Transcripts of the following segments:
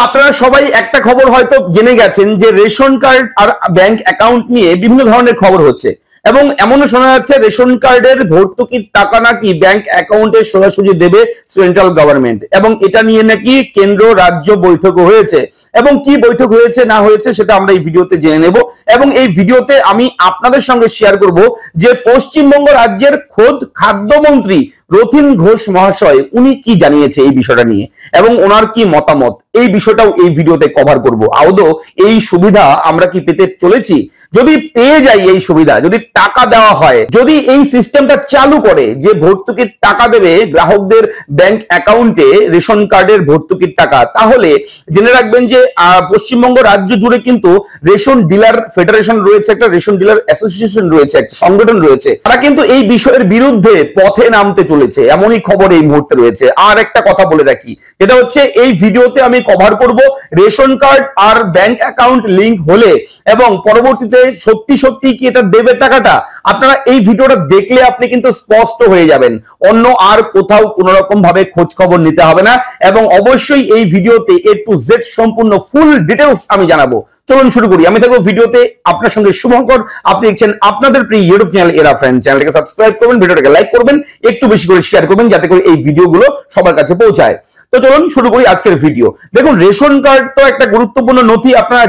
আপনারা সবাই একটা খবর হয়তো জেনে গেছেন যে রেশন কার্ড আর ব্যাংক অ্যাকাউন্ট নিয়ে বিভিন্ন ধরনের খবর হচ্ছে এবং এমনও শোনা যাচ্ছে রেশন কার্ডের ভর্তুকির টাকা নাকি ব্যাংক অ্যাকাউন্টে সোজাসুজি দেবে সেন্ট্রাল গভর্নমেন্ট এবং এটা নিয়ে নাকি কেন্দ্র রাজ্য বৈঠক হয়েছে এবং কি বৈঠক হয়েছে না হয়েছে সেটা আমরা এই ভিডিওতে জেনে নেব এবং এই ভিডিওতে আমি আপনাদের সঙ্গে শেয়ার করব যে পশ্চিমবঙ্গ রাজ্যের খোদ খাদ্যমন্ত্রী রথীন ঘোষ মহাশয় উনি কি জানিয়েছে এই বিষয়টা নিয়ে এবং ওনার কি মতামত এই বিষয়টাও এই ভিডিওতে কভার করব। আদৌ এই সুবিধা আমরা কি পেতে চলেছি? যদি পেয়ে যাই এই সুবিধা, যদি টাকা দেওয়া হয়, যদি এই সিস্টেমটা চালু করে যে ভর্তুকির টাকা দেবে গ্রাহকদের ব্যাংক অ্যাকাউন্টে রেশন কার্ডের ভর্তুকির টাকা, তাহলে জেনে রাখবেন যে পশ্চিমবঙ্গ রাজ্য জুড়ে কিন্তু রেশন ডিলার ফেডারেশন রয়েছে, একটা রেশন ডিলার অ্যাসোসিয়েশন রয়েছে, একটা সংগঠন রয়েছে, তারা কিন্তু এই বিষয়ের বিরুদ্ধে পথে নামতে চলেছে, এমনই খবর এই মুহূর্তে রয়েছে। আর একটা কথা বলে রাখি, যেটা হচ্ছে এই ভিডিওতে আমি কভার করব রেশন কার্ড আর ব্যাংক অ্যাকাউন্ট লিংক হলে এবং পরবর্তীতে সত্যি সত্যি কি এটা দেবে টাকাটা, আপনারা এই ভিডিওটা দেখলে আপনি কিন্তু স্পষ্ট হয়ে যাবেন, অন্য আর কোথাও কোনো রকম ভাবে খোঁজ খবর নিতে হবে না এবং অবশ্যই এই ভিডিওতে A to Z সম্পূর্ণ ফুল ডিটেইলস আমি জানাবো। চলুন শুরু করি। আমি থাকবো ভিডিওতে আপনার সঙ্গে শুভঙ্কর। আপনি দেখছেন আপনাদের প্রিয় ইউটিউব চ্যানেল এরা ফ্রেন্ড। চ্যানেলটাকে সাবস্ক্রাইব করবেন, ভিডিওটাকে লাইক করবেন, একটু বেশি করে শেয়ার করবেন যাতে করে এই ভিডিওগুলো সবার কাছে পৌঁছায়। তো চলুন শুরু করি আজকের ভিডিও। দেখুন, রেশন কার্ড তো একটা গুরুত্বপূর্ণ নথি, আপনারা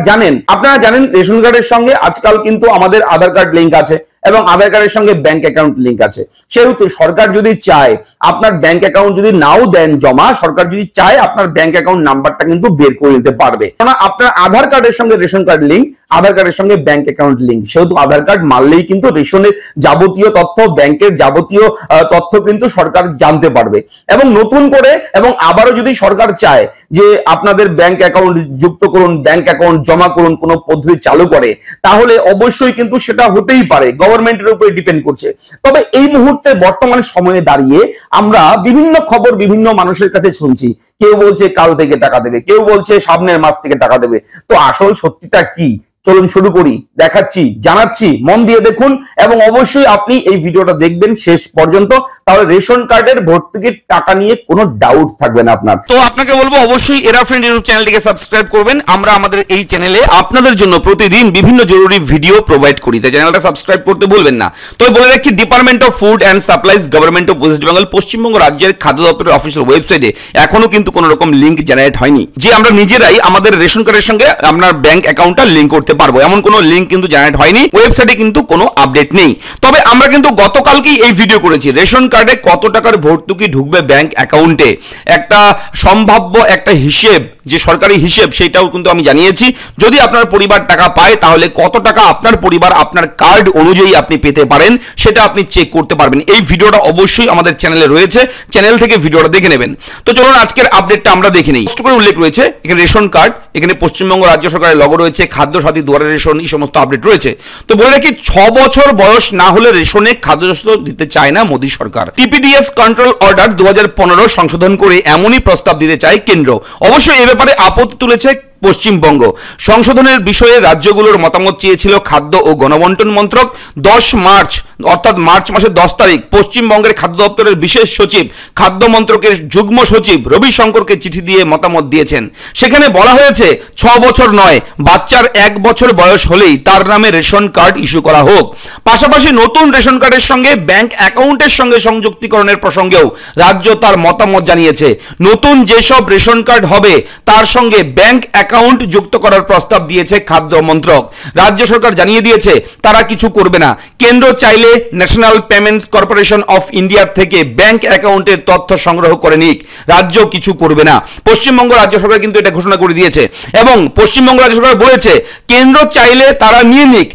জানেন রেশন কার্ডের সঙ্গে আজকাল কিন্তু আমাদের আধার কার্ড লিংক আছে এবং আধার কার্ডের সঙ্গে ব্যাংক অ্যাকাউন্ট লিংক আছে। সেহেতু সরকার যদি চায় আপনার ব্যাংক অ্যাকাউন্ট যদি নাও দেন জমা, সরকার যদি চায় আপনার ব্যাংক অ্যাকাউন্ট নাম্বারটা কিন্তু বের করে নিতে পারবে, কারণ আপনার আধার কার্ডের সঙ্গে রেশন কার্ড লিংক, আধার কার্ডের সঙ্গে ব্যাংক অ্যাকাউন্ট লিংক। সেহেতু আধার কার্ড মারলেই কিন্তু রেশনের যাবতীয় তথ্য, ব্যাংকের যাবতীয় তথ্য কিন্তু সরকার জানতে পারবে এবং নতুন করে এবং আবারও যদি সরকার চায় যে আপনাদের ব্যাংক অ্যাকাউন্ট যুক্ত করুন, ব্যাংক অ্যাকাউন্ট জমা করুন, কোনো পদ্ধতি চালু করে, তাহলে অবশ্যই কিন্তু সেটা হতেই পারে, গভর্নমেন্টের উপরে ডিপেন্ড করছে। তবে এই মুহূর্তে বর্তমান সময়ে দাঁড়িয়ে আমরা বিভিন্ন খবর বিভিন্ন মানুষের কাছে শুনছি, কেউ বলছে কাল থেকে টাকা দেবে, কেউ বলছে সামনের মাস থেকে টাকা দেবে। তো আসল সত্যিটা কি? চলুন শুরু করি, দেখাচ্ছি, জানাচ্ছি, মন দিয়ে দেখুন এবং অবশ্যই আপনি এই ভিডিওটা দেখবেন শেষ পর্যন্ত, তাহলে রেশন কার্ডের ভর্তুকির টাকা নিয়ে কোনো ডাউট থাকবে না আপনার। তো আপনাকে বলবো অবশ্যই এরা ফ্রেন্ড ইউটিউব চ্যানেলটিকে সাবস্ক্রাইব করবেন। আমরা আমাদের এই চ্যানেলে আপনাদের জন্য প্রতিদিন বিভিন্ন জরুরি ভিডিও প্রোভাইড করি, তাই চ্যানেলটা সাবস্ক্রাইব করতে ভুলবেন না। তো বলে রাখি, department of food and supplies, government of West Bengal, Paschimbanga রাজ্যের খাদ্য দপ্তরের অফিসিয়াল ওয়েবসাইটে এখনো কিন্তু কোনো রকম লিংক জেনারেট হয়নি যে আমরা নিজেরাই আমাদের রেশন কার্ডের সঙ্গে আপনার ব্যাংক অ্যাকাউন্টটা লিংক করতে পারবো, এমন কোনো লিংক কিন্তু জেনারেট হয়নি, ওয়েবসাইটে কিন্তু কোনো আপডেট নেই। তবে আমরা কিন্তু গতকালকেই এই ভিডিও করেছি রেশন কার্ডে কত টাকার ভর্তুকি ঢুকবে ব্যাংক অ্যাকাউন্টে, একটা সম্ভাব্য একটা হিসেব, যে সরকারি হিসেব, সেটাও কিন্তু আমি জানিয়েছি। যদি আপনার পরিবার টাকা পায় তাহলে কত টাকা আপনার পরিবার আপনার কার্ড অনুযায়ী আপনি পেতে পারেন সেটা আপনি চেক করতে পারবেন। এই ভিডিওটা অবশ্যই আমাদের চ্যানেলে রয়েছে, চ্যানেল থেকে ভিডিওটা দেখে নেবেন। তো চলুন আজকের আপডেটটা আমরা দেখে নিই। স্পষ্ট করে উল্লেখ রয়েছে এখানে রেশন কার্ড, এখানে পশ্চিমবঙ্গ রাজ্য সরকারের লগো রয়েছে, খাদ্য সাথী, দুয়ারে রেশন, এই সমস্ত আপডেট রয়েছে। তো বলে রাখি, 6 বছর বয়স না হলে রেশনে খাদ্যশস্য দিতে চায় না মোদী সরকার। টিপিডিএস কন্ট্রোল অর্ডার 2015 সংশোধন করে এমনই প্রস্তাব দিতে চায় কেন্দ্র। অবশ্যই এ ব্যাপারে আপত্তি তুলেছে পশ্চিমবঙ্গ। সংশোধনের বিষয়ে রাজ্যগুলোর মতামত চেয়েছিল খাদ্য ও গণবন্টন মন্ত্রক। 10 মার্চ অর্থাৎ মার্চ মাসের 10 তারিখ পশ্চিমবঙ্গের খাদ্য দপ্তরের বিশেষ সচিব, খাদ্য মন্ত্রকের যুগ্ম সচিব রবি শঙ্করকে চিঠি দিয়ে মতামত দিয়েছেন। সেখানে বলা হয়েছে 6 বছর নয়, বাচ্চার 1 বছর বয়স হলেই তার নামে রেশন কার্ড ইস্যু করা হোক। পাশাপাশি নতুন রেশন কার্ডের সঙ্গে ব্যাংক অ্যাকাউন্টের সঙ্গে সংযুক্তিকরণের প্রসঙ্গেও রাজ্য তার মতামত জানিয়েছে। নতুন যেসব রেশন কার্ড হবে তার সঙ্গে ব্যাংক অ্যাকাউন্ট যুক্ত করার প্রস্তাব দিয়েছে খাদ্য মন্ত্রক। রাজ্য সরকার জানিয়ে দিয়েছে তারা কিছু করবে না। কেন্দ্র চাইলে ন্যাশনাল পেমেন্টস কর্পোরেশন অফ ইন্ডিয়ার থেকে ব্যাংক অ্যাকাউন্টের তথ্য সংগ্রহ করে নিক, রাজ্য কিছু করবে না। পশ্চিমবঙ্গ রাজ্য সরকার কিন্তু এটা ঘোষণা করে দিয়েছে এবং পশ্চিমবঙ্গ রাজ্য সরকার বলেছে কেন্দ্র চাইলে তারা নিয়ে নিক,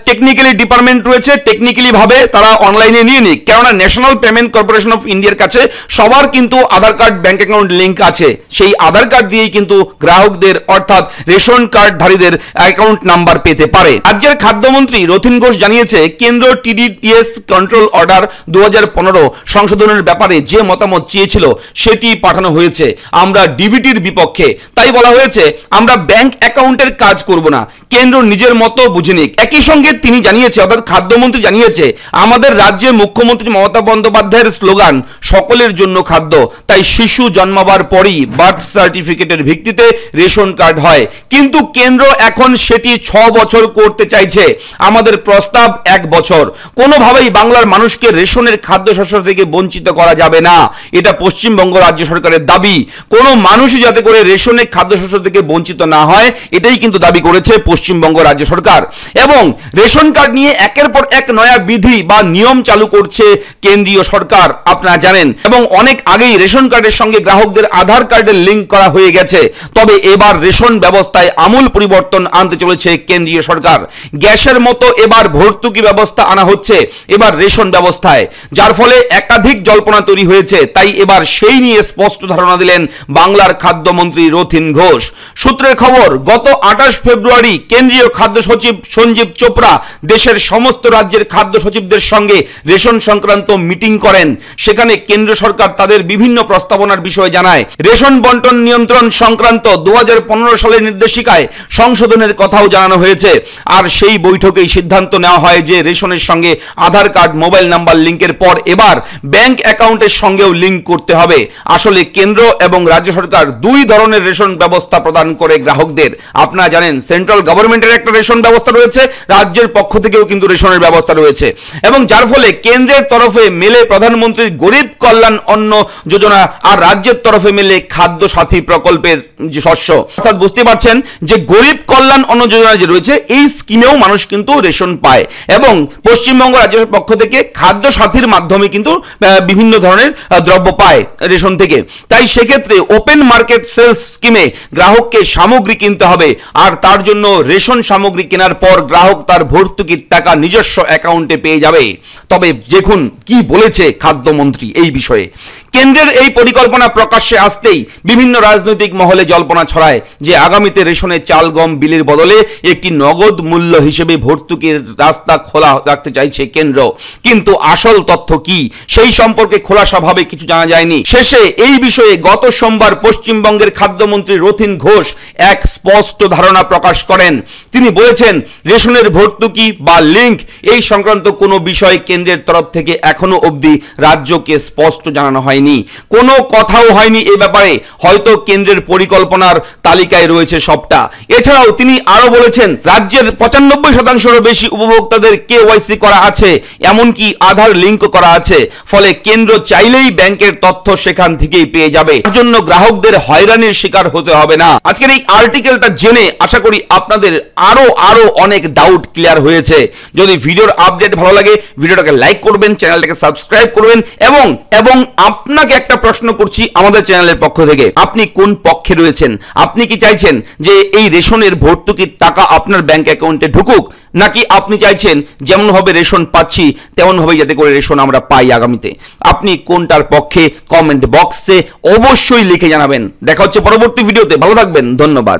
টেকনিক্যালি ডিপার্টমেন্ট রয়েছে, টেকনিক্যালি ভাবে তারা অনলাইনে নিয়ে নিক, কেননা ন্যাশনাল পেমেন্ট কর্পোরেশন অফ ইন্ডিয়ার কাছে সবার কিন্তু আধার কার্ড ব্যাংক অ্যাকাউন্ট লিংক আছে। সেই আধার কার্ড দিয়েই কিন্তু গ্রাহকদের অর্থাৎ রেশন কার্ডধারীদের অ্যাকাউন্ট নাম্বার পেতে পারে। রাজ্যের খাদ্যমন্ত্রী রথীন ঘোষ জানিয়েছে কেন্দ্র টিডিএস কন্ট্রোল অর্ডার 2015 সংশোধনের ব্যাপারে যে মতামত চেয়েছিল সেটি পাঠানো হয়েছে। আমরা ডিবিটির বিপক্ষে, তাই বলা হয়েছে আমরা ব্যাংক অ্যাকাউন্টের কাজ করব না, কেন্দ্র নিজের মতো বুঝে নিক। একই একই সঙ্গে তিনি জানিয়েছে, অর্থাৎ খাদ্যমন্ত্রী জানিয়েছে, আমাদের রাজ্যের মুখ্যমন্ত্রী মমতা বন্দ্যোপাধ্যায়ের স্লোগান সকলের জন্য খাদ্য, তাই শিশু জন্মাবার পরই বার্থ সার্টিফিকেটের ভিত্তিতে রেশন কার্ড হয়। কিন্তু কেন্দ্র এখন সেটি 6 বছর করতে চাইছে। আমাদের প্রস্তাব 1 বছর। কোনোভাবেই বাংলার মানুষকে রেশনের খাদ্যশস্য থেকে বঞ্চিত করা যাবে না, এটা পশ্চিমবঙ্গ রাজ্য সরকারের দাবি। কোনো মানুষই যাতে করে রেশনের খাদ্যশস্য থেকে বঞ্চিত না হয়, এটাই কিন্তু দাবি করেছে পশ্চিমবঙ্গ রাজ্য সরকার। এবং রেশন কার্ড নিয়ে একের পর এক নয়া বিধি বা নিয়ম চালু করছে কেন্দ্রীয় সরকার, আপনারা জানেন। এবং অনেক আগেই রেশন কার্ডের সঙ্গে গ্রাহকদের আধার কার্ডের লিঙ্ক করা হয়ে গেছে। তবে এবার রেশন ব্যবস্থায় আমূল পরিবর্তন আনতে চলেছে কেন্দ্রীয় সরকার। গ্যাসের মতো এবার ভর্তুকি ব্যবস্থা আনা হচ্ছে এবার রেশন ব্যবস্থায়, যার ফলে একাধিক জল্পনা তৈরি হয়েছে। তাই এবার সেই নিয়ে স্পষ্ট ধারণা দিলেন বাংলার খাদ্যমন্ত্রী রথীন ঘোষ। সূত্রের খবর, গত 28 ফেব্রুয়ারি কেন্দ্রীয় খাদ্য সচিব সঞ্জীব চোপড়া দেশের সমস্ত রাজ্যের খাদ্য সচিবদের সঙ্গে রেশন সংক্রান্ত মিটিং করেন। সেখানে কেন্দ্র সরকার তাদের বিভিন্ন প্রস্তাবনার বিষয়ে জানায়। রেশন বন্টন নিয়ন্ত্রণ সংক্রান্ত 2015 সালের নির্দেশিকায় সংশোধনের কথাও জানানো হয়েছে। আর সেই বৈঠকেই সিদ্ধান্ত নেওয়া হয় যে রেশনের সঙ্গে আধার কার্ড, মোবাইল নাম্বার লিঙ্কের পর এবার ব্যাংক অ্যাকাউন্টের সঙ্গেও লিঙ্ক করতে হবে। আসলে কেন্দ্র এবং রাজ্য সরকার দুই ধরনের রেশন ব্যবস্থা প্রদান করে গ্রাহকদের। আপনারা জানেন, সেন্ট্রাল গভর্নমেন্টের একটা রেশন ব্যবস্থা রয়েছে, রাজ্যের পক্ষ থেকেও কিন্তু রেশনের ব্যবস্থা রয়েছে। এবং যার ফলে কেন্দ্রের তরফে মেলে প্রধানমন্ত্রীর গরিব কল্যাণ অন্ন যোজনা, আর রাজ্যের তরফে মেলে খাদ্য সাথী প্রকল্পের যে শস্য। অর্থাৎ বুঝতে পারছেন যে গরিব কল্যাণ অন্ন যোজনা যে রয়েছে, এই স্কিমেও মানুষ কিন্তু রেশন পায়। এবং পশ্চিমবঙ্গ রাজ্যের পক্ষ থেকে খাদ্য সাথীর মাধ্যমে কিন্তু বিভিন্ন ধরনের দ্রব্য পায় রেশন থেকে। তাই সেক্ষেত্রে ওপেন মার্কেট সেলস স্কিমে গ্রাহককে সামগ্রী কিনতে হবে, আর তার জন্য রেশন সামগ্রী কেনার পর গ্রাহক তার ভর্তুকির টাকা নিজস্ব অ্যাকাউন্টে পেয়ে যাবে। তবে দেখুন কি বলেছে খাদ্যমন্ত্রী এই বিষয়ে। কেন্দ্রের এই পরিকল্পনা প্রকাশ্যে আসতেই বিভিন্ন রাজনৈতিক মহলে জল্পনা ছড়ায় যে আগামীতে রেশনে চাল গম বিলের বদলে একটি নগদ মূল্য হিসেবে ভর্তুকির রাস্তা খোলা রাখতে চাইছে কেন্দ্র। কিন্তু আসল তথ্য কি সেই সম্পর্কে খোলাসাভাবে কিছু জানা যায়নি। শেষে এই বিষয়ে গত সোমবার পশ্চিমবঙ্গের খাদ্যমন্ত্রী রথীন ঘোষ এক স্পষ্ট ধারণা প্রকাশ করেন। তিনি বলেছেন, রেশনের ভর্তুকি বা লিঙ্ক এই সংক্রান্ত কোনো বিষয় কেন্দ্রের তরফ থেকে এখনো অবধি রাজ্যকে স্পষ্ট জানানো হয়নি। কোনো কথাও হয়নি এ ব্যাপারে। হয়তো কেন্দ্রের পরিকল্পনার তালিকায় রয়েছে সবটা। এছাড়াও তিনি আরো বলেছেন, রাজ্যের 95% বেশি উপভোক্তাদের কেওয়াইসি করা আছে, এমনকি আধার লিঙ্ক করা আছে। ফলে কেন্দ্র চাইলেই ব্যাংকের তথ্য সেখান থেকেই পেয়ে যাবে। তার জন্য গ্রাহকদের হয়রানির শিকার হতে হবে না। আজকের এই আর্টিকেলটা জেনে আশা করি আপনাদের আরো অনেক ডাউট ক্লিয়ার হয়েছে। যদি ভিডিওর আপডেট ভালো লাগে ভিডিওটাকে লাইক করবেন, চ্যানেলটাকে সাবস্ক্রাইব করবেন। এবং আপনাকে একটা প্রশ্ন করছি আমাদের চ্যানেলের পক্ষ থেকে, আপনি কোন পক্ষে রয়েছেন? আপনি কি চাইছেন যে এই রেশনের ভর্তুকির টাকা আপনার ব্যাংক অ্যাকাউন্টে ঢুকুক, নাকি আপনি চাইছেন যেমন ভাবে রেশন পাচ্ছি তেমন ভাবে যাতে করে রেশন আমরা পাই আগামীতে? আপনি কোনটার পক্ষে কমেন্ট বক্সে অবশ্যই লিখে জানাবেন। দেখা হচ্ছে পরবর্তী ভিডিওতে। ভালো থাকবেন, ধন্যবাদ।